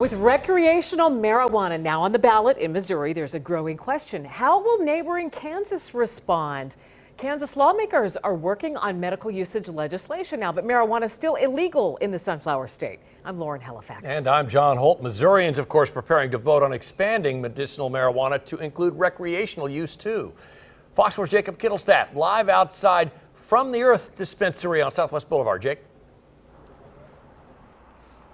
With recreational marijuana now on the ballot in Missouri, there's a growing question. How will neighboring Kansas respond? Kansas lawmakers are working on medical usage legislation now, but marijuana is still illegal in the Sunflower State. I'm Lauren Halifax. And I'm John Holt. Missourians, of course, preparing to vote on expanding medicinal marijuana to include recreational use, too. Fox 4's Jacob Kittelstadt live outside From the Earth dispensary on Southwest Boulevard. Jake?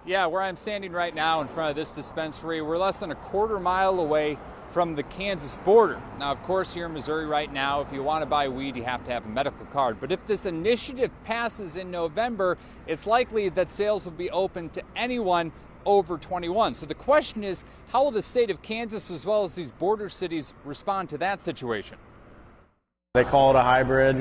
Yeah, where I'm standing right now in front of this dispensary, we're less than a quarter mile away from the Kansas border. Now, of course, here in Missouri right now, if you want to buy weed, you have to have a medical card. But if this initiative passes in November, it's likely that sales will be open to anyone over 21. So the question is, how will the state of Kansas, as well as these border cities, respond to that situation? They call it a hybrid,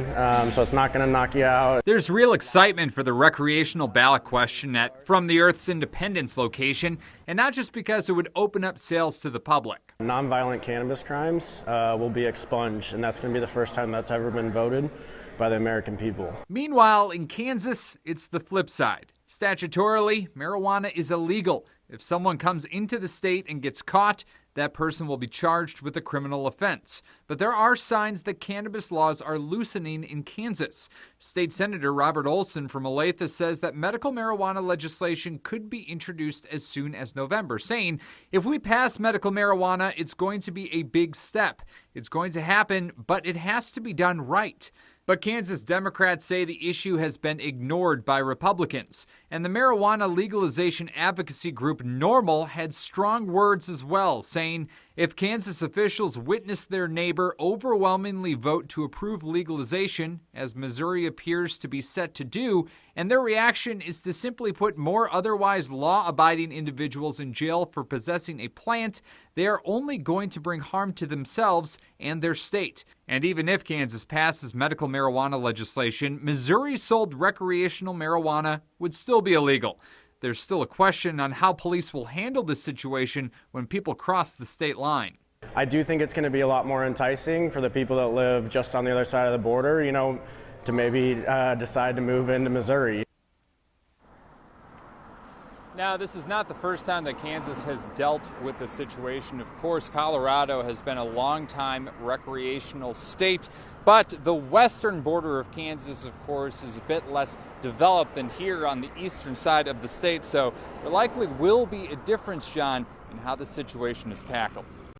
so it's not going to knock you out. There's real excitement for the recreational ballot question at From the Earth's Independence location, and not just because it would open up sales to the public. Nonviolent cannabis crimes will be expunged, and that's going to be the first time that's ever been voted by the American people. Meanwhile, in Kansas, it's the flip side. Statutorily, marijuana is illegal. If someone comes into the state and gets caught, that person will be charged with a criminal offense. But there are signs that cannabis laws are loosening in Kansas. State Senator Robert Olson from Olathe says that medical marijuana legislation could be introduced as soon as November, saying if we pass medical marijuana, it's going to be a big step. It's going to happen, but it has to be done right. But Kansas Democrats say the issue has been ignored by Republicans. And the marijuana legalization advocacy group NORML had strong words as well, saying if Kansas officials witness their neighbor overwhelmingly vote to approve legalization, as Missouri appears to be set to do, and their reaction is to simply put more otherwise law-abiding individuals in jail for possessing a plant, they are only going to bring harm to themselves and their state. And even if Kansas passes medical marijuana legislation, Missouri-sold recreational marijuana would still be illegal. There's still a question on how police will handle this situation when people cross the state line. I do think it's going to be a lot more enticing for the people that live just on the other side of the border, to maybe decide to move into Missouri. Now, this is not the first time that Kansas has dealt with the situation. Of course, Colorado has been a long-time recreational state, but the western border of Kansas, of course, is a bit less developed than here on the eastern side of the state. So there likely will be a difference, John, in how the situation is tackled.